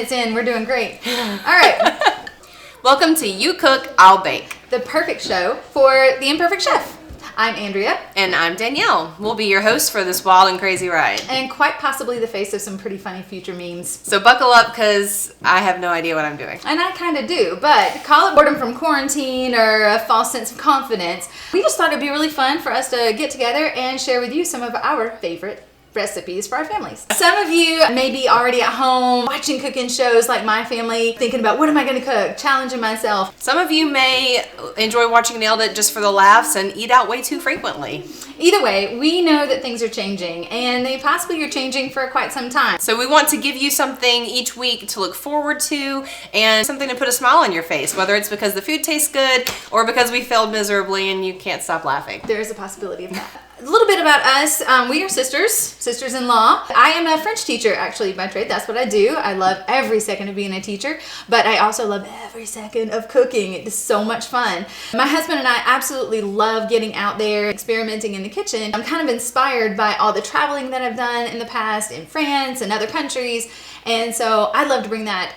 minutes in. We're doing great. All right. Welcome to You Cook, I'll Bake, The perfect show for the imperfect chef. I'm Andrea. and I'm Danielle. We'll be your hosts for this wild and crazy ride. And quite possibly the face of some pretty funny future memes. So buckle up, because I have no idea what I'm doing. And I kind of do, but call it boredom from quarantine or a false sense of confidence. We just thought it'd be really fun for us to get together and share with you some of our favorite recipes for our families. Some of you may be already at home watching cooking shows like my family, thinking about what am I going to cook, challenging myself. Some of you may enjoy watching Nailed It just for the laughs and eat out way too frequently. Either way, we know that things are changing, and they possibly are changing for quite some time. So we want to give you something each week to look forward to and something to put a smile on your face, whether it's because the food tastes good or because we failed miserably and you can't stop laughing. There is a possibility of that. A little bit about us. We are sisters-in-law. I am a French teacher, actually, by trade. That's what I do. I love every second of being a teacher, but I also love every second of cooking. It is so much fun. My husband and I absolutely love getting out there, experimenting in the kitchen. I'm kind of inspired by all the traveling that I've done in the past in France and other countries, and so I love to bring that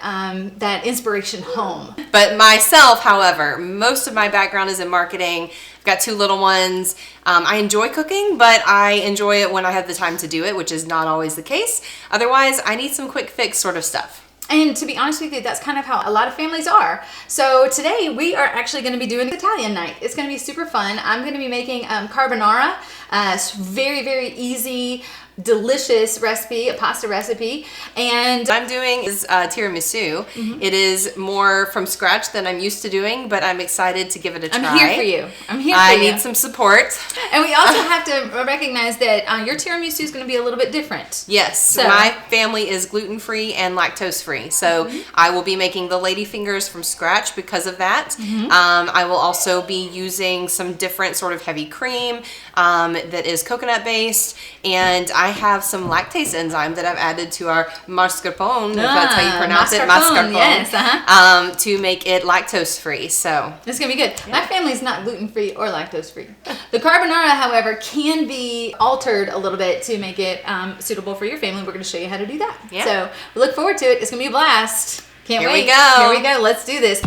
that inspiration home. But myself, however, most of my background is in marketing. I've got 2 little ones. I enjoy cooking, but I enjoy it when I have the time to do it, which is not always the case. Otherwise, I need some quick fix sort of stuff. And to be honest with you, that's kind of how a lot of families are. So today we are actually going to be doing Italian night. It's going to be super fun. I'm going to be making carbonara. It's very, very easy, delicious recipe, a pasta recipe. And What I'm doing is tiramisu. It is more from scratch than I'm used to doing, but I'm excited to give it a try. I'm here for you. I need some support. And we also have to recognize that your tiramisu is going to be a little bit different. Yes, So- my family is gluten-free and lactose-free, so I will be making the ladyfingers from scratch because of that. I will also be using some different sort of heavy cream that is coconut-based, and I have some lactase enzyme that I've added to our mascarpone, if that's how you pronounce it, mascarpone, yes, to make it lactose-free. So it's gonna be good. My family's not gluten-free or lactose-free. The carbonara, however, can be altered a little bit to make it suitable for your family. We're gonna show you how to do that. Yeah. So we look forward to it. It's gonna be a blast. Can't Here wait. we go. Here we go. Let's do this.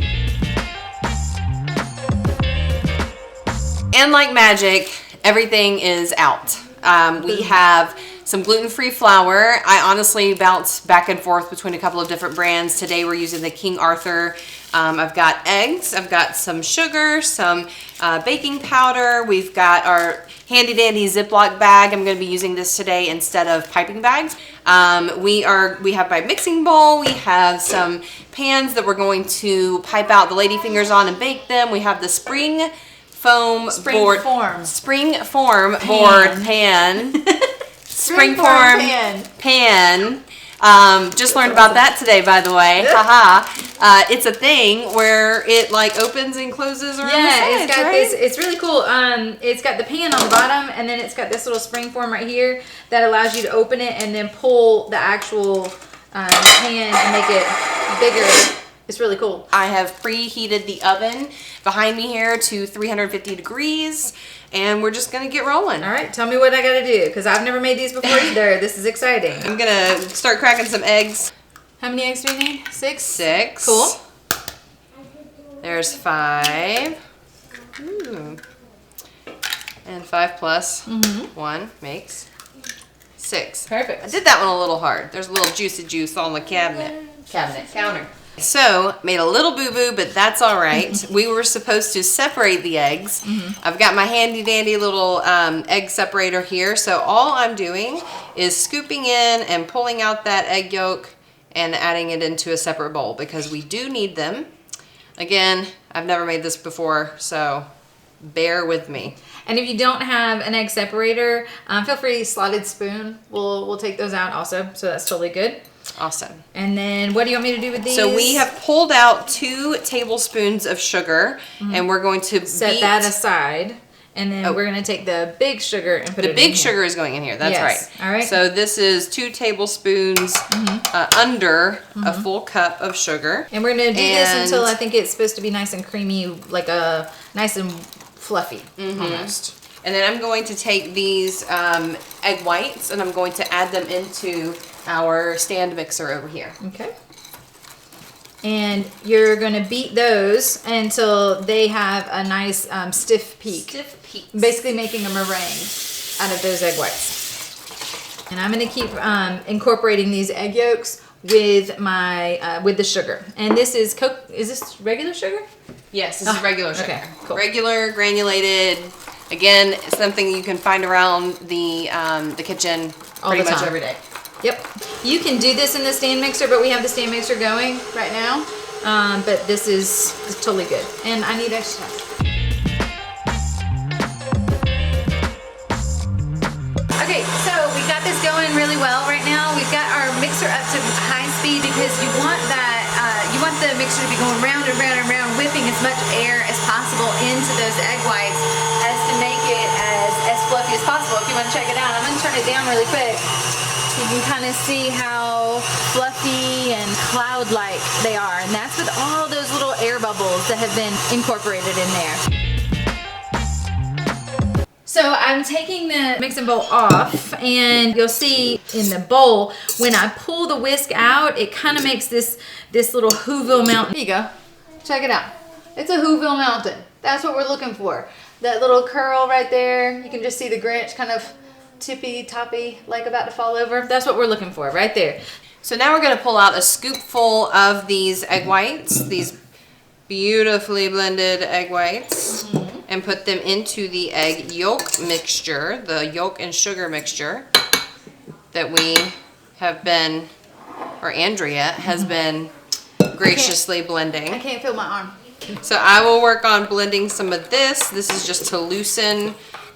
And like magic, everything is out. We have some gluten-free flour. I honestly bounce back and forth between a couple of different brands. Today we're using the King Arthur. I've got eggs, I've got some sugar, some baking powder. We've got our handy dandy Ziploc bag. I'm going to be using this today instead of piping bags. We have my mixing bowl. We have some pans that we're going to pipe out the ladyfingers on and bake them. We have the spring form board pan. Spring form pan. Just learned about that today, by the way. Haha. It's a thing where it like opens and closes around the sides, it's got right? this. It's really cool. It's got the pan on the bottom, and then it's got this little spring form right here that allows you to open it and then pull the actual pan and make it bigger. It's really cool. I have preheated the oven behind me here to 350 degrees, and we're just gonna get rolling. All right, tell me what I gotta do, because I've never made these before either. This is exciting. I'm gonna start cracking some eggs. How many eggs do we need? 6? 6. Cool. There's 5. Ooh. And 5 plus 1 makes 6. Perfect. I did that one a little hard. There's a little juicy juice on the counter. So, made a little boo-boo, but that's all right. We were supposed to separate the eggs. I've got my handy-dandy little egg separator here. So all I'm doing is scooping in and pulling out that egg yolk and adding it into a separate bowl because we do need them. Again, I've never made this before, so bear with me. And if you don't have an egg separator, feel free, slotted spoon. We'll take those out also, so that's totally good. Awesome. And then what do you want me to do with these? So we have pulled out 2 tablespoons of sugar, and we're going to set that aside. And then we're going to take the big sugar and put it in The big here. sugar is going in here. That's Yes. right. All right. So this is 2 tablespoons under a full cup of sugar. And we're going to do this until I think it's supposed to be nice and creamy, like a nice and fluffy almost. And then I'm going to take these egg whites and I'm going to add them into our stand mixer over here. Okay. And you're gonna beat those until they have a nice stiff peak. Stiff peaks. Basically making a meringue out of those egg whites. And I'm gonna keep incorporating these egg yolks with my with the sugar. And this is is this regular sugar? Yes, this is regular sugar. Okay, cool. Regular, granulated. Again, it's something you can find around the kitchen All pretty the much time. every day. Yep. You can do this in the stand mixer, but we have the stand mixer going right now. But this is totally good. And I need extra. Okay, so we got this going really well right now. We've got our mixer up to high speed because you want that, you want the mixer to be going round and round and round, whipping as much air as possible into those egg whites as to make it as fluffy as possible. If you want to check it out, I'm going to turn it down really quick. You can kind of see how fluffy and cloud-like they are. And that's with all those little air bubbles that have been incorporated in there. So I'm taking the mixing bowl off, and you'll see in the bowl, when I pull the whisk out, it kind of makes this little Whoville mountain. Here you go. Check it out. It's a Whoville mountain. That's what we're looking for. That little curl right there. You can just see the Grinch kind of tippy-toppy, like about to fall over. That's what we're looking for right there. So now we're going to pull out a scoopful of these egg whites, these beautifully blended egg whites, and put them into the egg yolk mixture, the yolk and sugar mixture that we have been, or Andrea has been graciously blending. I can't feel my arm. So I will work on blending some of this. This is just to loosen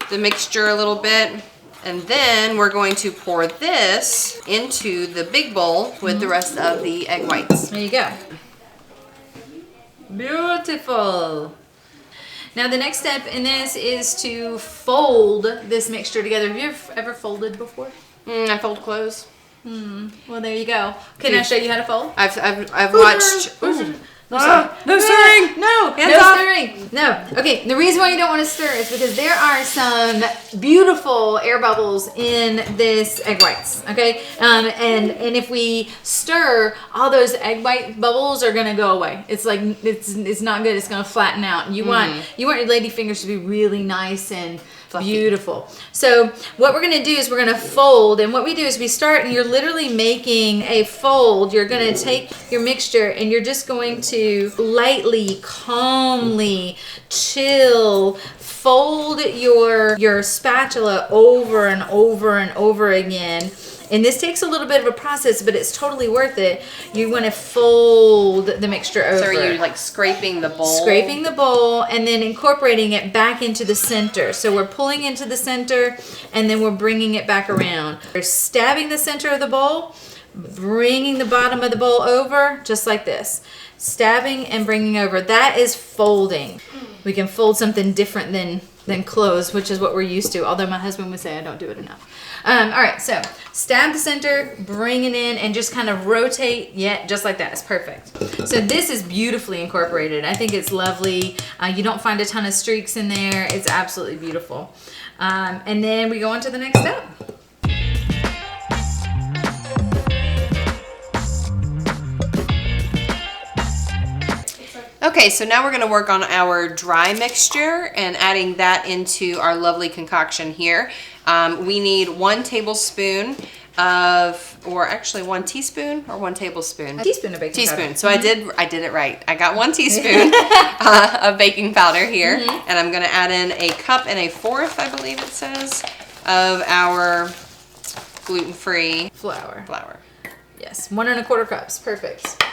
the mixture a little bit. And then we're going to pour this into the big bowl with the rest of the egg whites. There you go. Beautiful. Now the next step in this is to fold this mixture together. Have you ever folded before? I fold clothes. Well, there you go. Can I show you how to fold? I've watched. No stirring! No Hands off. stirring! No. Okay, the reason why you don't want to stir is because there are some beautiful air bubbles in this egg whites, okay? And if we stir, all those egg white bubbles are gonna go away. It's like, it's not good, it's gonna flatten out. You want your ladyfingers to be really nice and fluffy. Beautiful. So what we're gonna do is we're gonna fold, and what we do is we start, and you're literally making a fold. You're gonna take your mixture and you're just going to lightly, calmly, chill, fold your spatula over and over and over again. And this takes a little bit of a process, but it's totally worth it. You want to fold the mixture over. So are you like scraping the bowl? Scraping the bowl and then incorporating it back into the center. So we're pulling into the center and then we're bringing it back around. We're stabbing the center of the bowl, bringing the bottom of the bowl over, just like this. Stabbing and bringing over. That is folding. We can fold something different than clothes, which is what we're used to. Although my husband would say I don't do it enough. All right, so stab the center, bring it in, and just kind of rotate. Yeah, just like that. It's perfect. So this is beautifully incorporated. I think it's lovely. You don't find a ton of streaks in there. It's absolutely beautiful. And then we go on to the next step. Okay, so now we're going to work on our dry mixture and adding that into our lovely concoction here. We need 1 tablespoon of, or actually 1 teaspoon or 1 tablespoon? A teaspoon of baking powder. So I did it right. I got 1 teaspoon of baking powder here, and I'm going to add in 1 cup and 1/4, I believe it says, of our gluten-free flour. Yes, 1 1/4 cups. Perfect.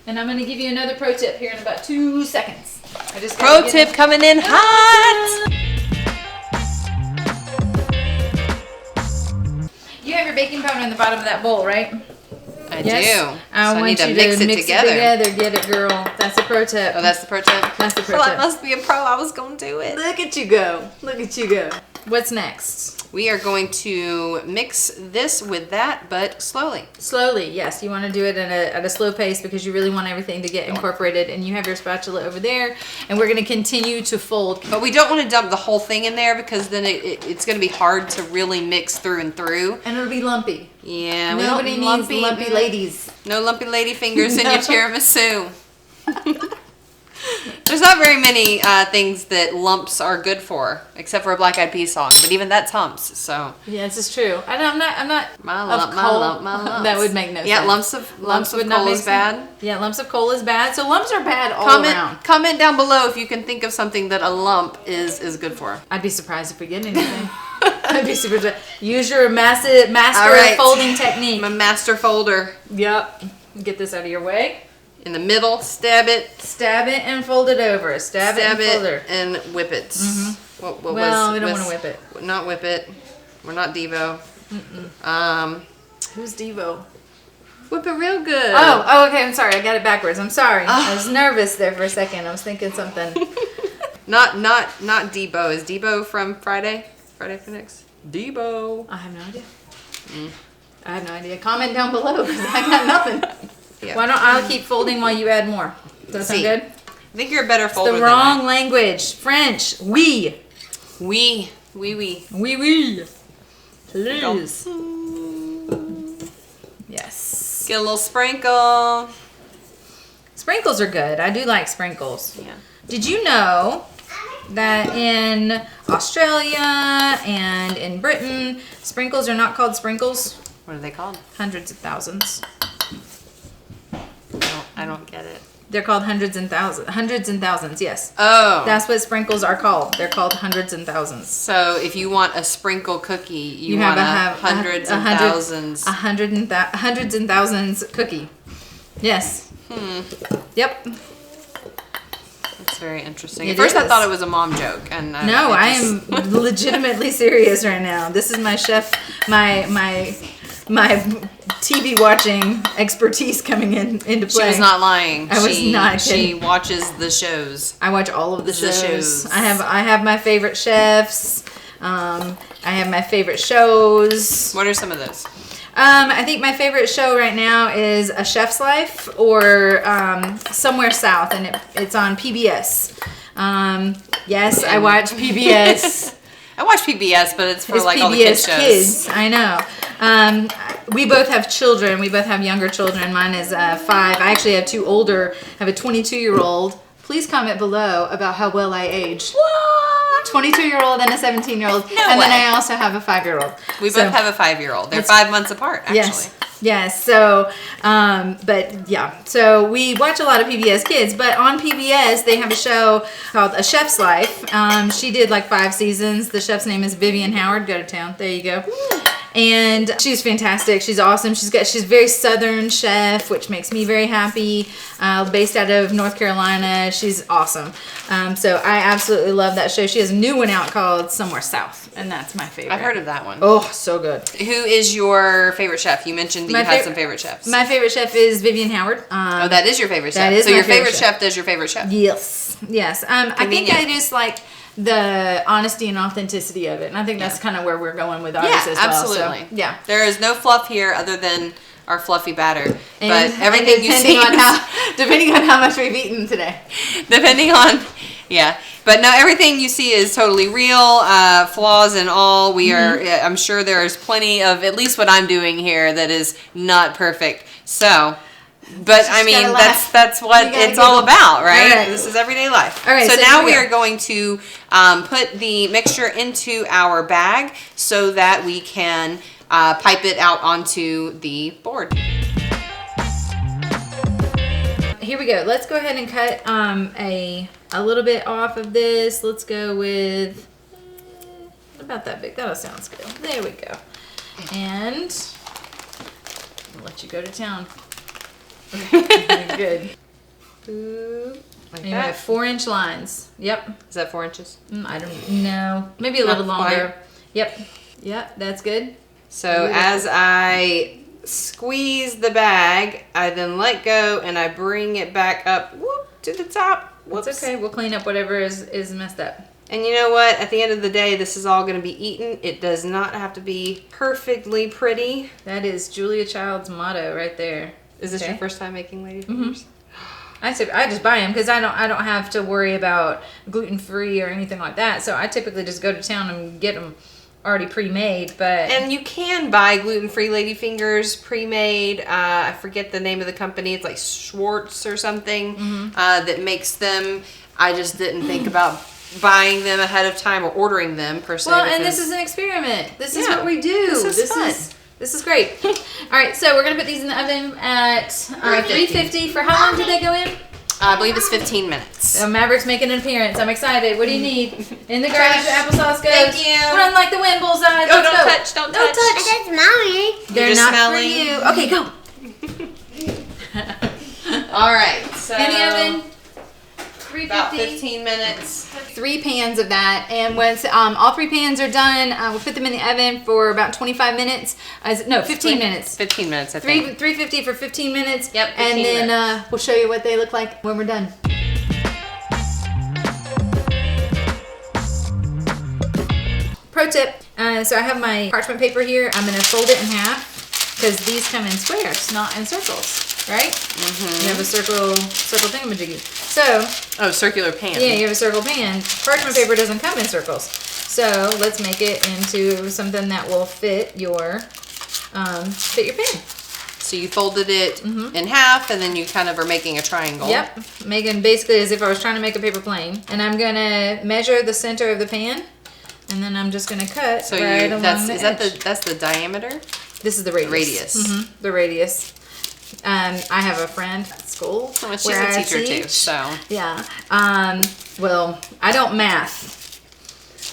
And I'm going to give you another pro tip here in about 2 seconds. Pro tip coming in hot! You have your baking powder in the bottom of that bowl, right? I do. So I need want to you mix to it mix together. it together. Get it, girl. That's a pro tip. Oh, that's the pro tip? That's the pro Well, tip. I must be a pro. I was going to do it. Look at you go. Look at you go. What's next? We are going to mix this with that, but slowly. Slowly, yes. You want to do it at a slow pace because you really want everything to get incorporated. And you have your spatula over there. And we're going to continue to fold. But we don't want to dump the whole thing in there because then it's going to be hard to really mix through and through. And it'll be lumpy. Yeah. Nobody needs lumpy ladies. No lumpy lady fingers in your tiramisu. There's not very many things that lumps are good for, except for a black eyed peas song. But even that's humps. So yeah, this is true. I'm not. My lumps. That would make no sense. Yeah, lumps of coal is bad. Yeah, lumps of coal is bad. So lumps are bad all around. Comment down below if you can think of something that a lump is good for. I'd be surprised if we get anything. I'd be super surprised. Use your master folding technique. My master folder. Yep. Get this out of your way. In the middle, stab it. Stab it and fold it over. Stab it and fold it. And whip it. Mm-hmm. Well, we don't want to whip it. Not whip it. We're not Devo. Who's Devo? Whip it real good. Oh, okay. I'm sorry. I got it backwards. I'm sorry. I was nervous there for a second. I was thinking something. Not Debo. Is Debo from Friday? Friday Phoenix? Debo. I have no idea. I have no idea. Comment down below because I got nothing. Yeah. Why don't I keep folding while you add more? Does that sound good? I think you're a better folder than the wrong language. French. Oui. Oui. Oui. Please. Yes. Get a little sprinkle. Sprinkles are good. I do like sprinkles. Yeah. Did you know that in Australia and in Britain, sprinkles are not called sprinkles? What are they called? Hundreds of thousands. I don't get it. They're called hundreds and thousands, yes. Oh. That's what sprinkles are called. They're called hundreds and thousands. So if you want a sprinkle cookie, you want to have hundreds and thousands. Hundreds and thousands cookie. Yes. Yep. That's very interesting. At first I thought it was a mom joke. And no, I am legitimately serious right now. This is my chef, my TV watching expertise coming into play. She was not lying. I was not kidding. She watches the shows. I watch all of the shows. I have my favorite chefs. I have my favorite shows. What are some of those? I think my favorite show right now is A Chef's Life or Somewhere South, and it's on PBS. Yes, I watch PBS. I watch PBS, but it's for It's like PBS all the kids shows. I know. We both have children. We both have younger children. Mine is 5. I actually have 2 older. I have a 22-year-old. Please comment below about how well I aged. 22-year-old and a 17-year-old. No and way. then I also have a 5-year-old. We both have a 5-year-old. They're 5 months apart, actually. Yes. So, but yeah. So we watch a lot of PBS Kids, but on PBS they have a show called A Chef's Life. She did like 5 seasons. The chef's name is Vivian Howard. Go to town. There you go. And she's fantastic. She's awesome. She's a very southern chef, which makes me very happy. Based out of North Carolina. She's awesome. So I absolutely love that show. She has a new one out called Somewhere South, and that's my favorite. I've heard of that one. Oh, so good. Who is your favorite chef? You mentioned that you had some favorite chefs. My favorite chef is Vivian Howard. Oh, that is your favorite chef. That is so my your favorite favorite chef does your favorite chef. Yes. I think I just like the honesty and authenticity of it, and I think that's kind of where we're going with ours as well. Absolutely. So, yeah. There is no fluff here other than our fluffy batter, but And everything you see, depending on how much we've eaten today. Depending on, but no, everything you see is totally real, flaws and all. We are. I'm sure there is plenty of at least what I'm doing here that is not perfect. So. But I mean, that's what it's all about, right? All right? This is everyday life. All right, so now we are going to put the mixture into our bag so that we can pipe it out onto the board. Here we go. Let's go ahead and cut a little bit off of this. Let's go with about that big. That sounds good. There we go. And I'll let you go to town. Good. Like and you have 4-inch lines. Yep. Is that 4 inches? I don't know. Maybe a little longer. Yep. Yep. That's good. So as I squeeze the bag, I then let go and I bring it back up to the top. Whoops. It's okay. We'll clean up whatever is messed up. And you know what? At the end of the day, this is all going to be eaten. It does not have to be perfectly pretty. That is Julia Child's motto right there. Is this your first time making ladyfingers? Mm-hmm. I just buy them because I don't have to worry about gluten-free or anything like that. So I typically just go to town and get them already pre-made. And you can buy gluten-free ladyfingers pre-made. I forget the name of the company. It's like Schwartz or something that makes them. I just didn't think about buying them ahead of time or ordering them per se. Well, and this is an experiment. This is what we do. This is fun. This is great. All right, so we're gonna put these in the oven at 350. For how long do they go in? I believe it's 15 minutes. So Maverick's making an appearance. I'm excited. What do you need? In the garage, applesauce goes. Thank you. Run like the wind, bullseye. Oh, Let's don't go. touch, don't touch. That's mommy. They're just not smelling. for you. Okay, go. All right, so In the oven. about 350. 15 minutes. 3 pans of that, and once all 3 pans are done, we'll put them in the oven for about 25 minutes. 15 minutes. 15 minutes, I think. 350 for 15 minutes. Yep, 15 and then minutes. we'll show you what they look like when we're done. Pro tip, so I have my parchment paper here. I'm gonna fold it in half because these come in squares, not in circles, right? You have a circle thingamajiggy. So, circular pan. yeah, you have a circle pan. Parchment paper doesn't come in circles. So let's make it into something that will fit your pan. So you folded it in half, and then you kind of are making a triangle. Yep, making basically as if I was trying to make a paper plane. And I'm gonna measure the center of the pan, and then I'm just gonna cut So right along the edge. that's the diameter? This is the radius. The radius. I have a friend at school. Well, she's where a I teacher too, teach. so. Yeah. Well, I don't math.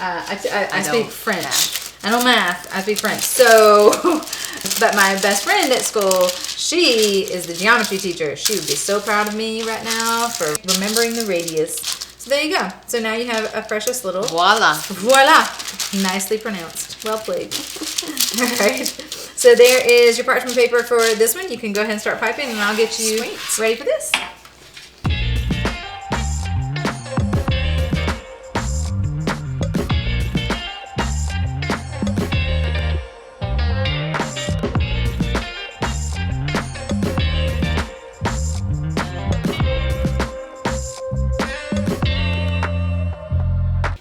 I speak don't French. math. I don't math. I speak French. So, but my best friend at school, she is the geometry teacher. She would be so proud of me right now for remembering the radius. So there you go. So now you have a precious little. Voila. Voila. Nicely pronounced. Well played. All right. So there is your parchment paper for this one. You can go ahead and start piping, and I'll get you ready for this.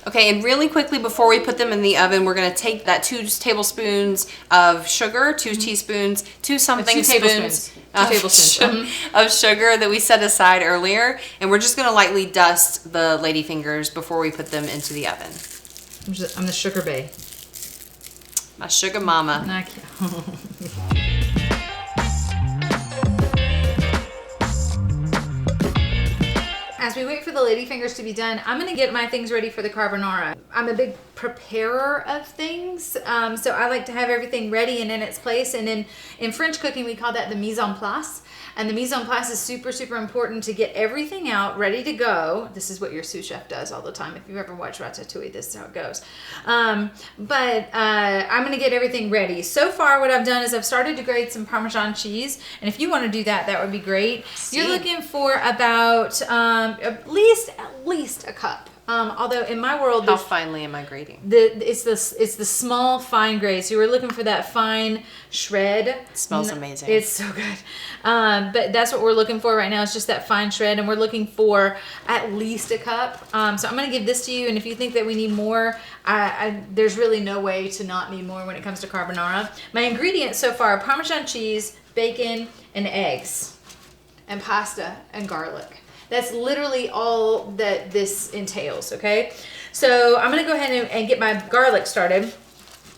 Okay, and really quickly before we put them in the oven, we're going to take that 2 tablespoons of sugar, 2 teaspoons, 2 something 2 spoons. 2 tablespoons. Of sugar that we set aside earlier, and we're just going to lightly dust the ladyfingers before we put them into the oven. I'm the sugar bae. My sugar mama. No, I can't. As we wait for the ladyfingers to be done, I'm gonna get my things ready for the carbonara. I'm a big preparer of things, so I like to have everything ready and in its place. And in French cooking, we call that the mise en place. And the mise en place is super, super important to get everything out ready to go. This is what your sous chef does all the time. If you've ever watched Ratatouille, this is how it goes. But I'm gonna get everything ready. So far, what I've done is I've started to grate some Parmesan cheese. And if you wanna do that, that would be great. You're looking for about at least a cup. Although in my world, How finely am I grating? it's the small fine grade. So you were looking for that fine shred. It smells amazing. It's so good. But that's what we're looking for right now. It's just that fine shred, and we're looking for at least a cup. So I'm gonna give this to you, and if you think that we need more, there's really no way to not need more when it comes to carbonara. My ingredients so far are Parmesan cheese, bacon, and eggs, and pasta and garlic. That's literally all that this entails, okay? So I'm gonna go ahead and get my garlic started.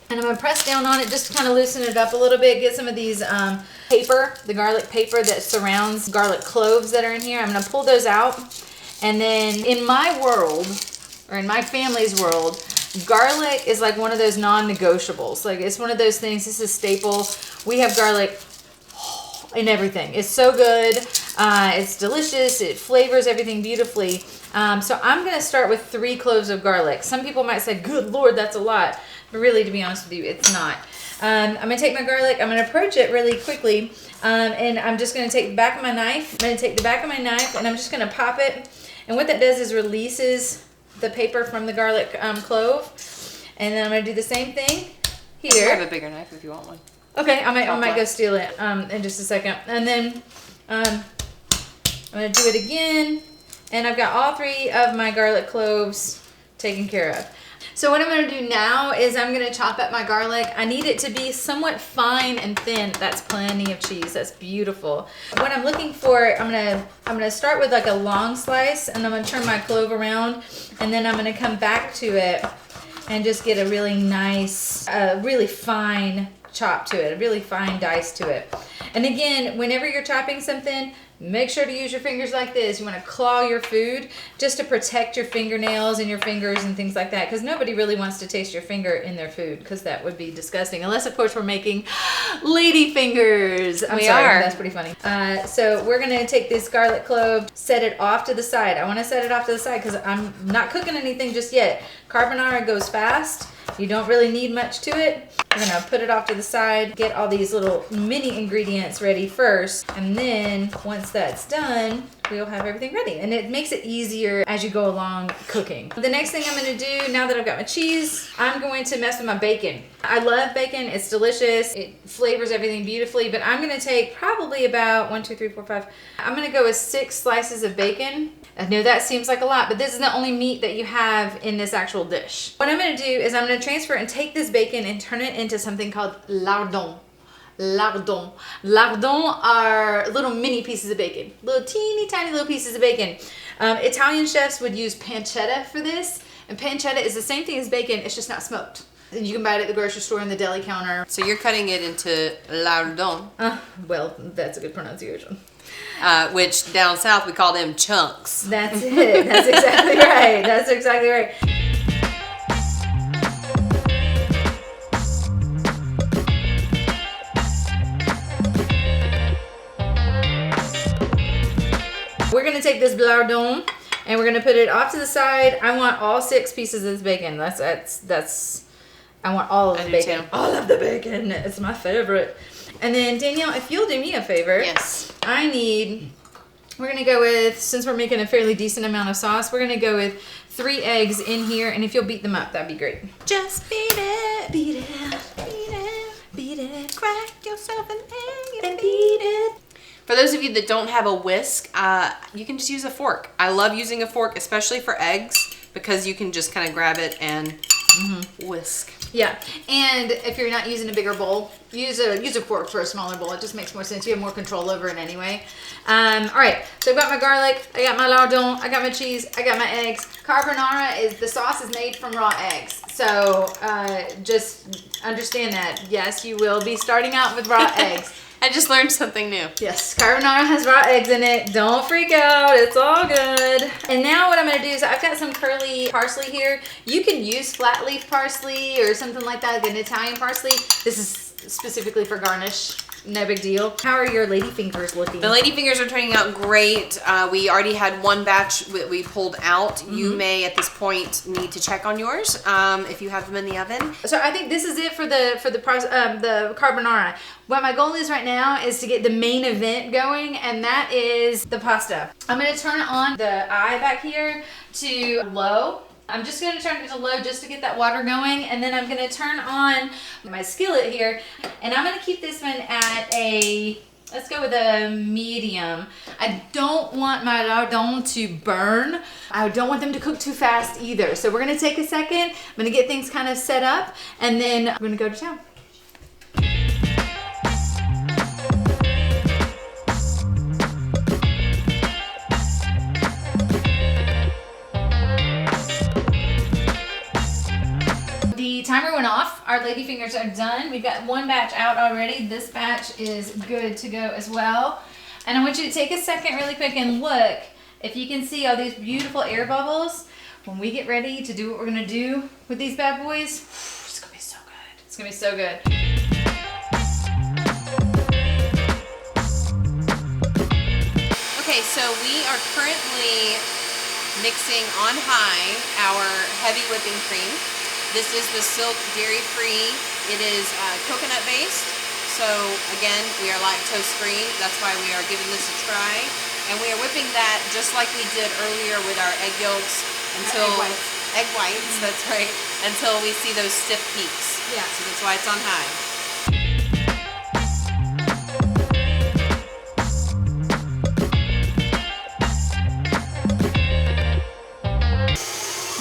And I'm gonna press down on it just to kind of loosen it up a little bit. Get some of these the garlic paper that surrounds garlic cloves that are in here. I'm gonna pull those out. And then in my world, or in my family's world, garlic is like one of those non-negotiables. Like it's one of those things, this is staple. We have garlic in everything. It's so good. It's delicious. It flavors everything beautifully. So I'm going to start with 3 cloves of garlic. Some people might say, good Lord, that's a lot. But really, to be honest with you, it's not. I'm going to take my garlic. I'm going to approach it really quickly. And I'm just going to take the back of my knife. I'm going to take the back of my knife and I'm just going to pop it. And what that does is releases the paper from the garlic clove. And then I'm going to do the same thing I here. have a bigger knife if you want one. Okay, I might go steal it in just a second. And then I'm going to do it again. And I've got all 3 of my garlic cloves taken care of. So what I'm going to do now is I'm going to chop up my garlic. I need it to be somewhat fine and thin. That's plenty of cheese. That's beautiful. What I'm looking for, I'm going to start with like a long slice, and I'm going to turn my clove around, and then I'm going to come back to it and just get a really nice, really fine chop to it, a really fine dice to it. And again, whenever you're chopping something, make sure to use your fingers like this. You want to claw your food just to protect your fingernails and your fingers and things like that, because nobody really wants to taste your finger in their food, because that would be disgusting. Unless, of course, we're making lady fingers. We are. That's pretty funny. So we're going to take this garlic clove, set it off to the side. I want to set it off to the side because I'm not cooking anything just yet. Carbonara goes fast. You don't really need much to it. We're gonna put it off to the side, get all these little mini ingredients ready first, and then once that's done, we'll have everything ready. And it makes it easier as you go along cooking. The next thing I'm gonna do, now that I've got my cheese, I'm going to mess with my bacon. I love bacon, it's delicious, it flavors everything beautifully, but I'm gonna take probably about 1, 2, 3, 4, 5. I'm gonna go with 6 slices of bacon. I know that seems like a lot, but this is the only meat that you have in this actual dish. What I'm gonna do is I'm gonna transfer and take this bacon and turn it into something called lardons. Lardons. Lardons are little mini pieces of bacon. Little teeny tiny little pieces of bacon. Italian chefs would use pancetta for this. And pancetta is the same thing as bacon, it's just not smoked. And you can buy it at the grocery store in the deli counter. So you're cutting it into lardons. Well, that's a good pronunciation. Which down south we call them chunks. That's it. That's exactly right. That's exactly right. We're gonna take this lardon and we're gonna put it off to the side. I want all 6 pieces of this bacon. That's. I want all of the bacon. Too. All of the bacon. It's my favorite. And then Danielle, if you'll do me a favor. Yes. We're gonna go with, since we're making a fairly decent amount of sauce, we're gonna go with 3 eggs in here, and if you'll beat them up, that'd be great. Just beat it. Beat it, Beat it. beat it, Crack yourself an egg and beat it. For those of you that don't have a whisk, you can just use a fork. I love using a fork, especially for eggs, because you can just kind of grab it and whisk. Yeah, and if you're not using a bigger bowl, use a fork for a smaller bowl. It just makes more sense. You have more control over it anyway. All right, so I've got my garlic, I got my lardon, I got my cheese, I got my eggs. Carbonara the sauce is made from raw eggs. So just understand that. Yes, you will be starting out with raw eggs. I just learned something new. Yes, carbonara has raw eggs in it. Don't freak out, it's all good. And now what I'm gonna do is I've got some curly parsley here. You can use flat leaf parsley or something like that, like an Italian parsley. This is specifically for garnish. No big deal. How are your lady fingers looking? The lady fingers are turning out great. We already had one batch that we pulled out. You may at this point need to check on yours if you have them in the oven. So I think this is it for the carbonara. What my goal is right now is to get the main event going, and that is the pasta. I'm gonna turn on the eye back here to low. I'm just gonna turn it to low just to get that water going, and then I'm gonna turn on my skillet here, and I'm gonna keep this one at let's go with a medium. I don't want my lardon to burn. I don't want them to cook too fast either. So we're gonna take a second. I'm gonna get things kind of set up, and then we're gonna go to town. The timer went off. Our lady fingers are done. We've got one batch out already. This batch is good to go as well. And I want you to take a second really quick and look if you can see all these beautiful air bubbles. When we get ready to do what we're gonna do with these bad boys, it's gonna be so good. It's gonna be so good. Okay, so we are currently mixing on high our heavy whipping cream. This is the Silk dairy-free. It is coconut based. So again, we are lactose free. That's why we are giving this a try. And we are whipping that just like we did earlier with our egg yolks until Egg whites. That's right. Until we see those stiff peaks. Yeah. So that's why it's on high.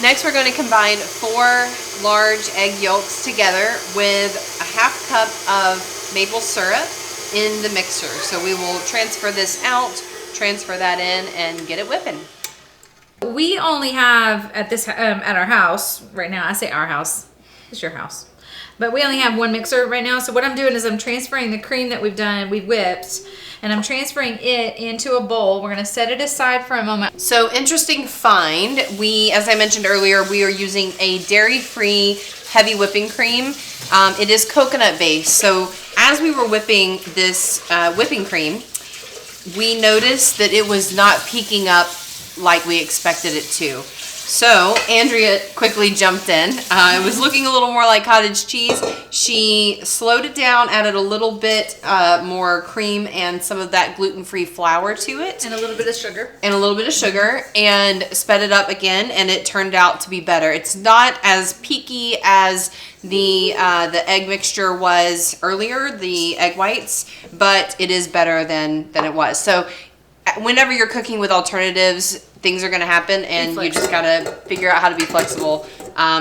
Next, we're going to combine 4 large egg yolks together with a ½ cup of maple syrup in the mixer. So we will transfer this out, transfer that in, and get it whipping. We only have at our house right now. I say our house. It's your house. But we only have one mixer right now. So what I'm doing is I'm transferring the cream that we've whipped, and I'm transferring it into a bowl. We're going to set it aside for a moment. So interesting find. As I mentioned earlier, we are using a dairy-free heavy whipping cream. It is coconut based. So as we were whipping this whipping cream, we noticed that it was not peaking up like we expected it to. So Andrea quickly jumped in. It was looking a little more like cottage cheese. She slowed it down, added a little bit more cream and some of that gluten-free flour to it. And a little bit of sugar. And sped it up again, and it turned out to be better. It's not as peaky as the egg mixture was earlier, the egg whites, but it is better than it was. So whenever you're cooking with alternatives, things are going to happen, and you just got to figure out how to be flexible.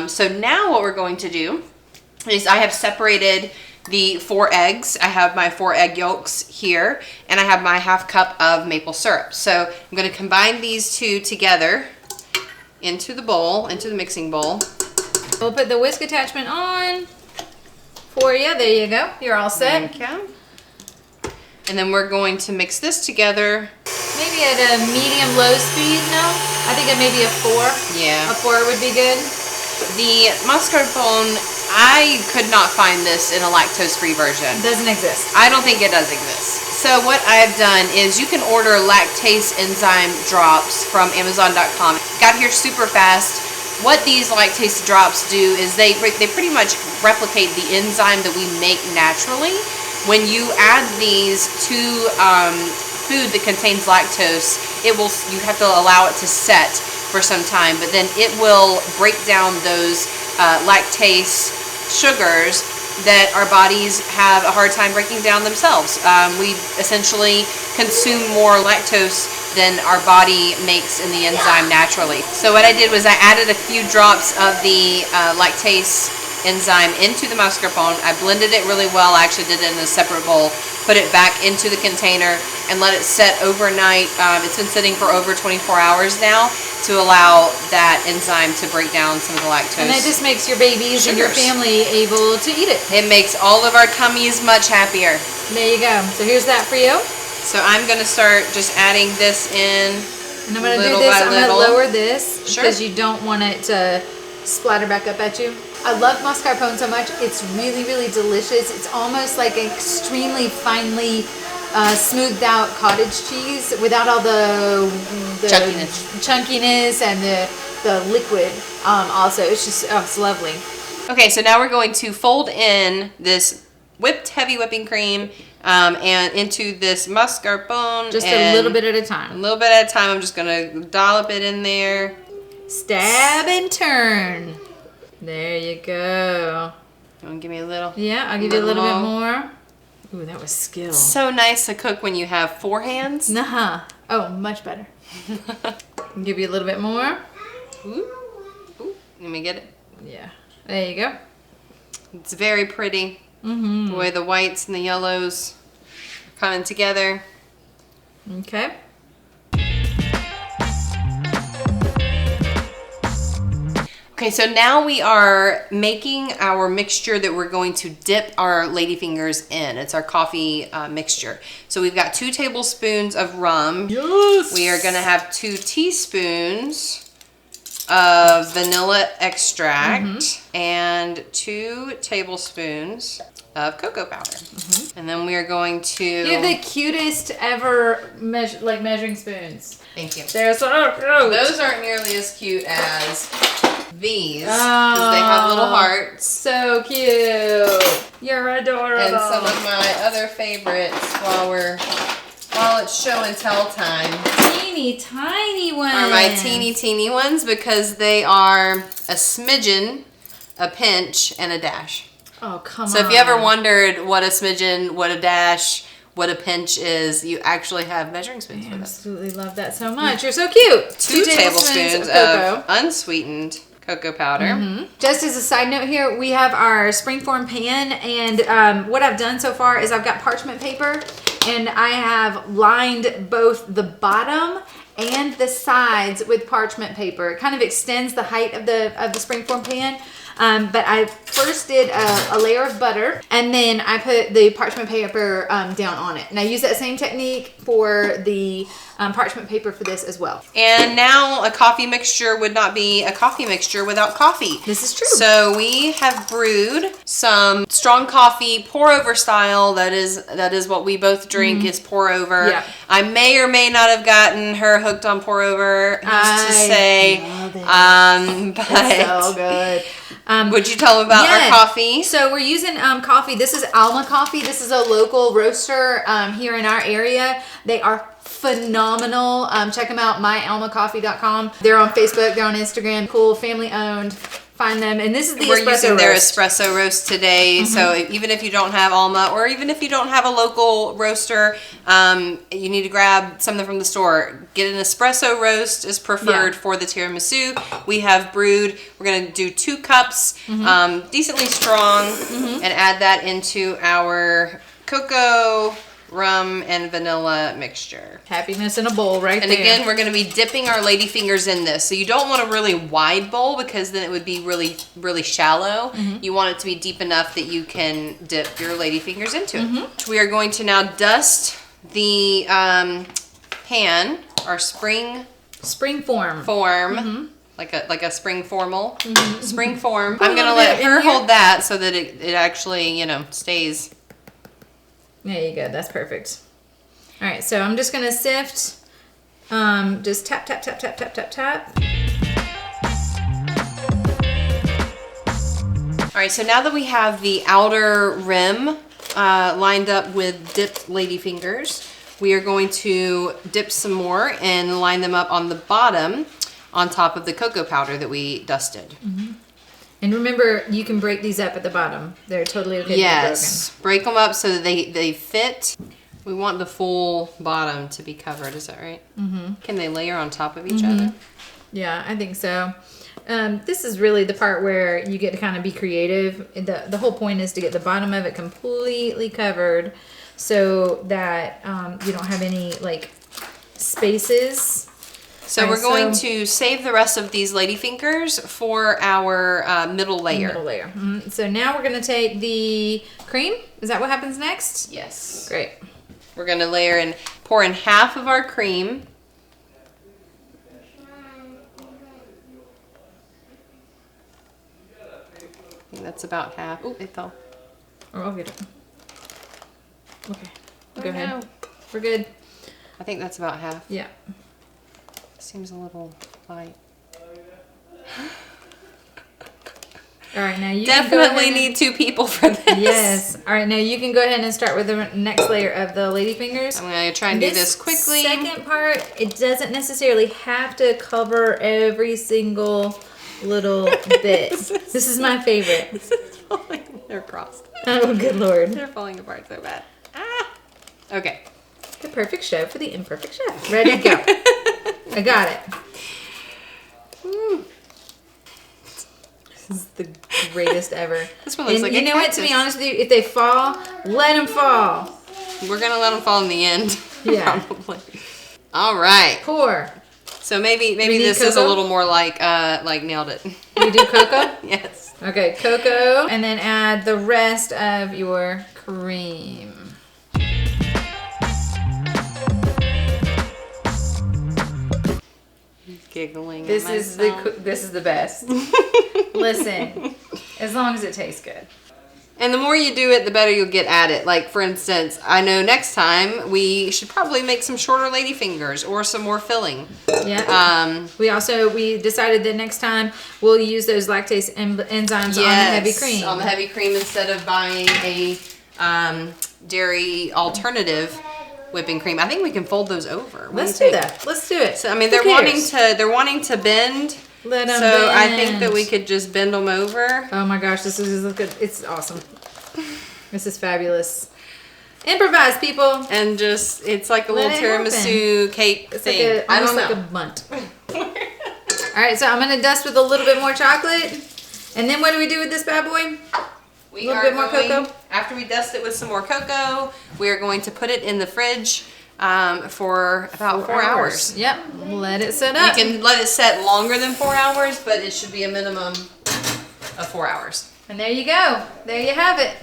So now what we're going to do is I have separated the 4 eggs. I have my 4 egg yolks here, and I have my ½ cup of maple syrup. So I'm going to combine these 2 together into the bowl, into the mixing bowl. We'll put the whisk attachment on for you. There you go. You're all set. Thank you. And then we're going to mix this together. Maybe at a medium-low speed, no? I think at maybe a 4. Yeah. A 4 would be good. The mascarpone, I could not find this in a lactose-free version. It doesn't exist. I don't think it does exist. So what I've done is you can order lactase enzyme drops from Amazon.com. Got here super fast. What these lactase drops do is they pretty much replicate the enzyme that we make naturally. When you add these to food that contains lactose, you have to allow it to set for some time, but then it will break down those lactase sugars that our bodies have a hard time breaking down themselves. We essentially consume more lactose than our body makes in the enzyme naturally. So what I did was I added a few drops of the lactase enzyme into the mascarpone. I blended it really well. I actually did it in a separate bowl, put it back into the container, and let it set overnight. It's been sitting for over 24 hours now to allow that enzyme to break down some of the lactose. And that just makes your babies and your family able to eat it. It makes all of our tummies much happier. There you go. So here's that for you. So I'm going to start just adding this in. And I'm going to do this. I'm going to lower this because you don't want it to splatter back up at you. I love mascarpone so much. It's really, really delicious. It's almost like an extremely finely smoothed out cottage cheese without all the chunkiness and the liquid. Also, it's just it's lovely. Okay, so now we're going to fold in this whipped heavy whipping cream and into this mascarpone. Just a little bit at a time. A little bit at a time. I'm just going to dollop it in there. Stab and turn. There you go. You want to give me a little? Yeah, I'll give you a little bit more. Ooh, that was skill. So nice to cook when you have 4 hands. Nuh-huh. Oh, much better. I'll give you a little bit more. Ooh. Ooh. Let me get it. Yeah. There you go. It's very pretty. Mm-hmm. The way the whites and the yellows are coming together. Okay. Okay, so now we are making our mixture that we're going to dip our ladyfingers in. It's our coffee mixture. So we've got 2 tablespoons of rum. Yes! We are gonna have 2 teaspoons of vanilla extract and 2 tablespoons of cocoa powder. And then we are going to... You have the cutest ever measuring spoons. Thank you. They're so cute. Those aren't nearly as cute as these because they have little hearts. So cute. You're adorable. And some of my other favorites while we're Well, it's show and tell time. Teeny tiny ones. Are my teeny ones because they are a smidgen, a pinch, and a dash. Oh, come on. So if you ever wondered what a smidgen, what a dash, what a pinch is, you actually have measuring spoons for this. Absolutely love that so much. You're so cute. 2 tablespoons of unsweetened cocoa powder. Just as a side note here, we have our springform pan, and what I've done so far is I've got parchment paper, and I have lined both the bottom and the sides with parchment paper. It kind of extends the height of the springform pan. But I first did a layer of butter, and then I put the parchment paper down on it. And I use that same technique for the parchment paper for this as well. And now a coffee mixture would not be a coffee mixture without coffee. This is true. So we have brewed some strong coffee, pour over style. That is what we both drink, is pour over. Yeah. I may or may not have gotten her hooked on pour over. Who's to say? Love it. But It's so good. Would you tell them about our coffee? So we're using coffee. This is Alma Coffee. This is a local roaster here in our area. They are phenomenal. Check them out, myalmacoffee.com. They're on Facebook. They're on Instagram. Cool, family owned. Find them. And this is the We're espresso using their roast. espresso roast today. So even if you don't have Alma, or even if you don't have a local roaster, you need to grab something from the store. Get an espresso roast is preferred for the tiramisu. We have brewed, we're going to do 2 cups, decently strong, and add that into our cocoa, rum, and vanilla mixture. Happiness in a bowl right and there. And again, we're going to be dipping our ladyfingers in this. So you don't want a really wide bowl because then it would be really, really shallow. You want it to be deep enough that you can dip your ladyfingers into it. We are going to now dust the pan, our spring form. Like a spring formal. Spring form. I'm going to let her hold that so that it actually, stays. There you go. That's perfect. All right. So I'm just going to sift. Just tap, tap, tap, tap, tap, tap, tap. All right. So now that we have the outer rim lined up with dipped ladyfingers, we are going to dip some more and line them up on the bottom on top of the cocoa powder that we dusted. And remember, you can break these up at the bottom. They're totally okay to be broken. Yes, break them up so that they fit. We want the full bottom to be covered, is that right? Can they layer on top of each other? Yeah, I think so. This is really the part where you get to kind of be creative. The whole point is to get the bottom of it completely covered so that you don't have any spaces. So we're going to save the rest of these ladyfingers for our middle layer. So now we're going to take the cream. Is that what happens next? Yes. Great. We're going to pour in half of our cream. I think that's about half. Oh, it fell. Oh, I'll get it. Okay. Go ahead. No. We're good. I think that's about half. Yeah. Seems a little light. All right, now you definitely need 2 people for this. Yes. All right, now you can go ahead and start with the next layer of the ladyfingers. I'm going to try and do this quickly. Second part, it doesn't necessarily have to cover every single little bit. This is my favorite. They're crossed. Oh, good Lord. They're falling apart so bad. Ah. Okay. The perfect show for the imperfect chef. Ready to go. I got it. This is the greatest ever. This one looks like you know what? To be honest with you, if they fall, let them fall. We're gonna let them fall in the end. Yeah. Probably. All right. Pour. So maybe this is a little more like nailed it. You do cocoa? Yes. Okay, cocoa, and then add the rest of your cream. Giggling. This is the best. Listen, as long as it tastes good. And the more you do it, the better you'll get at it. Like, for instance, I know next time we should probably make some shorter ladyfingers or some more filling. Yeah. We decided that next time we'll use those lactase enzymes on the heavy cream. On the heavy cream instead of buying a dairy alternative. whipping cream. I think we can fold those over. Let's do that. Let's do it. So I mean, they're wanting to bend. Let them so bend. I think that we could just bend them over. Oh my gosh, this is good. It's awesome. This is fabulous. Improvise, people. And just, it's like a little tiramisu cake thing. I don't know. Like a bunt. All right, so I'm gonna dust with a little bit more chocolate. And then what do we do with this bad boy? A little bit more cocoa. After we dust it with some more cocoa, we are going to put it in the fridge for about 4 hours. Yep, let it set up. You can let it set longer than 4 hours, but it should be a minimum of 4 hours. And there you go. There you have it.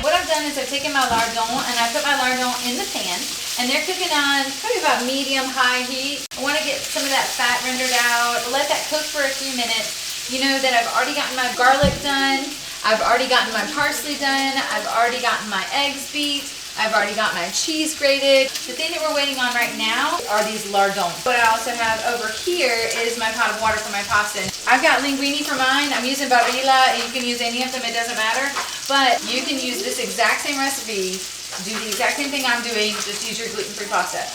What I've done is I've taken my lardon and I put my lardon in the pan, and they're cooking on probably about medium-high heat. I want to get some of that fat rendered out. Let that cook for a few minutes. You know that I've already gotten my garlic done. I've already gotten my parsley done. I've already gotten my eggs beat. I've already got my cheese grated. The thing that we're waiting on right now are these lardons. What I also have over here is my pot of water for my pasta. I've got linguine for mine. I'm using barilla, and you can use any of them, it doesn't matter. But you can use this exact same recipe, do the exact same thing I'm doing, just use your gluten-free pasta.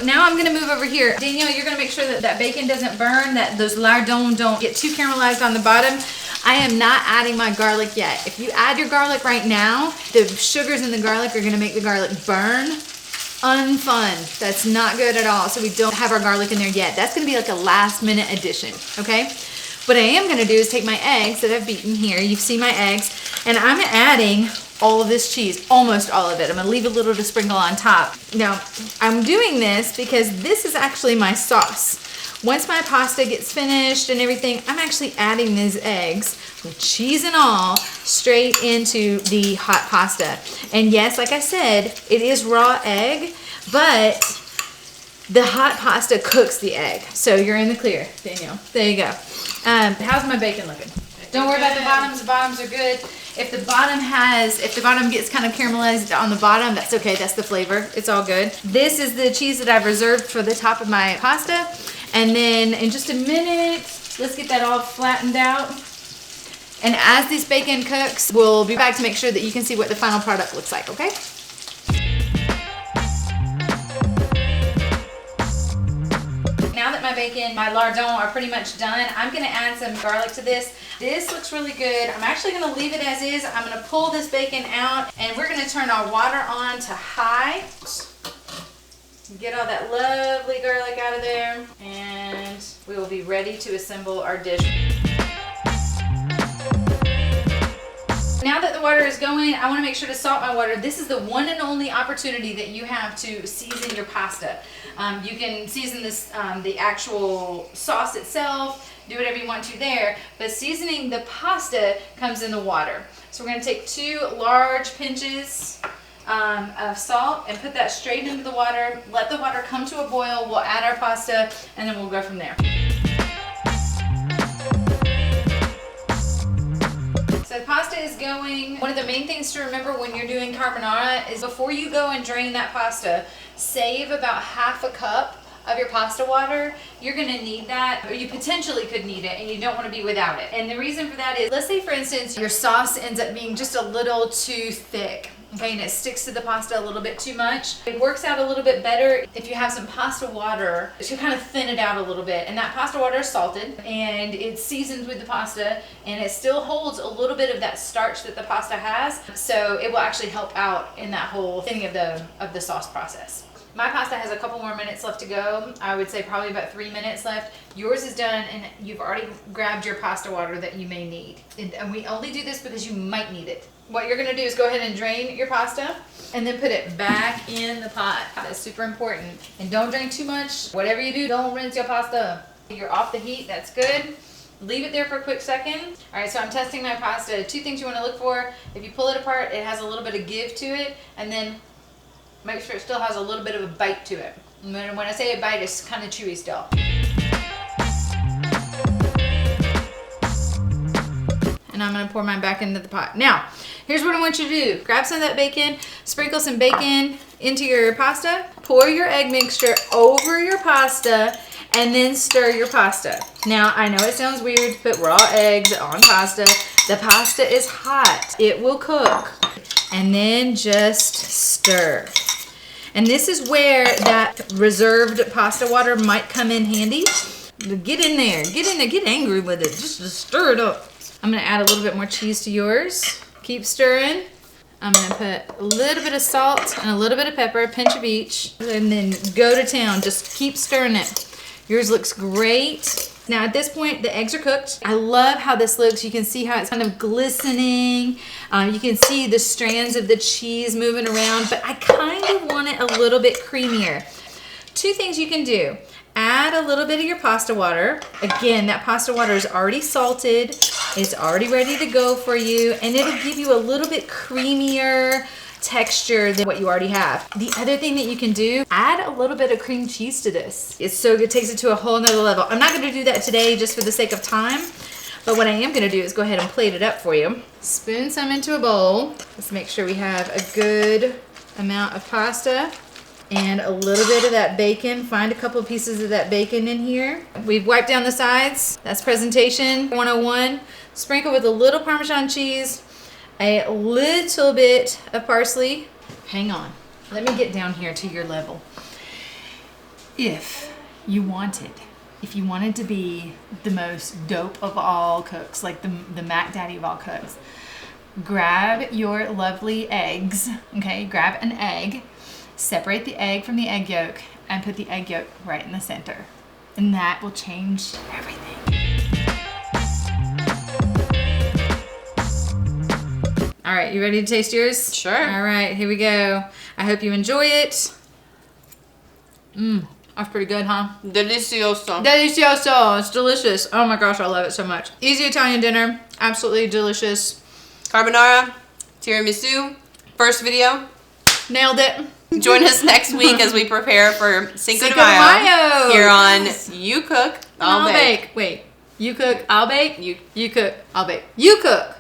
Now I'm gonna move over here. Danielle, you're gonna make sure that that bacon doesn't burn, that those lardons don't get too caramelized on the bottom. I am not adding my garlic yet. If you add your garlic right now, the sugars in the garlic are gonna make the garlic burn. Unfun. That's not good at all. So we don't have our garlic in there yet. That's gonna be like a last minute addition, okay? What I am gonna do is take my eggs that I've beaten here. You've seen my eggs, and I'm adding all of this cheese, almost all of it. I'm gonna leave a little to sprinkle on top. Now, I'm doing this because this is actually my sauce. Once my pasta gets finished and everything, I'm actually adding these eggs with cheese and all straight into the hot pasta. And yes, like I said, it is raw egg, but the hot pasta cooks the egg. So you're in the clear, Danielle. There you go. How's my bacon looking? Don't worry about the bottoms. The bottoms are good. If the bottom gets kind of caramelized on the bottom, that's okay. That's the flavor. It's all good. This is the cheese that I've reserved for the top of my pasta. And then in just a minute, let's get that all flattened out. And as this bacon cooks, we'll be back to make sure that you can see what the final product looks like, okay? Now that my bacon, my lardons are pretty much done, I'm gonna add some garlic to this. This looks really good. I'm actually gonna leave it as is. I'm gonna pull this bacon out, and we're gonna turn our water on to high. Get all that lovely garlic out of there, and we will be ready to assemble our dish. Now that the water is going, I want to make sure to salt my water. This is the one and only opportunity that you have to season your pasta. You can season this, the actual sauce itself, do whatever you want to there, but seasoning the pasta comes in the water. So we're going to take 2 large pinches of salt and put that straight into the water. Let the water come to a boil. We'll add our pasta, and then we'll go from there. So the pasta is going. One of the main things to remember when you're doing carbonara is before you go and drain that pasta, save about half a cup of your pasta water. You're gonna need that, or you potentially could need it, and you don't want to be without it. And the reason for that is, let's say for instance, your sauce ends up being just a little too thick. Okay, and it sticks to the pasta a little bit too much. It works out a little bit better if you have some pasta water to kind of thin it out a little bit. And that pasta water is salted, and it's seasoned with the pasta, and it still holds a little bit of that starch that the pasta has. So it will actually help out in that whole thinning of the sauce process. My pasta has a couple more minutes left to go. I would say probably about 3 minutes left. Yours is done, and you've already grabbed your pasta water that you may need. And we only do this because you might need it. What you're gonna do is go ahead and drain your pasta and then put it back in the pot. That's super important. And don't drain too much. Whatever you do, don't rinse your pasta. You're off the heat, that's good. Leave it there for a quick second. All right, so I'm testing my pasta. 2 things you wanna look for. If you pull it apart, it has a little bit of give to it, and then make sure it still has a little bit of a bite to it. And when I say a bite, it's kind of chewy still. And I'm gonna pour mine back into the pot. Now, here's what I want you to do. Grab some of that bacon, sprinkle some bacon into your pasta, pour your egg mixture over your pasta, and then stir your pasta. Now, I know it sounds weird to put raw eggs on pasta. The pasta is hot. It will cook. And then just stir. And this is where that reserved pasta water might come in handy. Get in there, get angry with it. Just stir it up. I'm gonna add a little bit more cheese to yours. Keep stirring. I'm gonna put a little bit of salt and a little bit of pepper, a pinch of each, and then go to town. Just keep stirring it. Yours looks great. Now at this point, the eggs are cooked. I love how this looks. You can see how it's kind of glistening. You can see the strands of the cheese moving around, but I kind of want it a little bit creamier. Two things you can do. Add a little bit of your pasta water. Again, that pasta water is already salted. It's already ready to go for you, and it'll give you a little bit creamier texture than what you already have. The other thing that you can do, add a little bit of cream cheese to this. It's so good, it takes it to a whole nother level. I'm not gonna do that today just for the sake of time, but what I am gonna do is go ahead and plate it up for you. Spoon some into a bowl. Let's make sure we have a good amount of pasta and a little bit of that bacon. Find a couple pieces of that bacon in here. We've wiped down the sides. That's presentation 101. Sprinkle with a little Parmesan cheese, a little bit of parsley. Hang on, let me get down here to your level. If you wanted to be the most dope of all cooks, like the Mac Daddy of all cooks, grab your lovely eggs, okay? Grab an egg, separate the egg from the egg yolk, and put the egg yolk right in the center. And that will change everything. All right, you ready to taste yours? Sure. All right, here we go. I hope you enjoy it. That's pretty good, huh? Delicioso. Delicioso. It's delicious. Oh my gosh, I love it so much. Easy Italian dinner. Absolutely delicious. Carbonara, tiramisu, first video. Nailed it. Join us next week as we prepare for Cinco de Cinco de Mayo Mayo. here on You Cook, I'll Bake. Wait, you cook, I'll bake? You cook, I'll bake. You cook.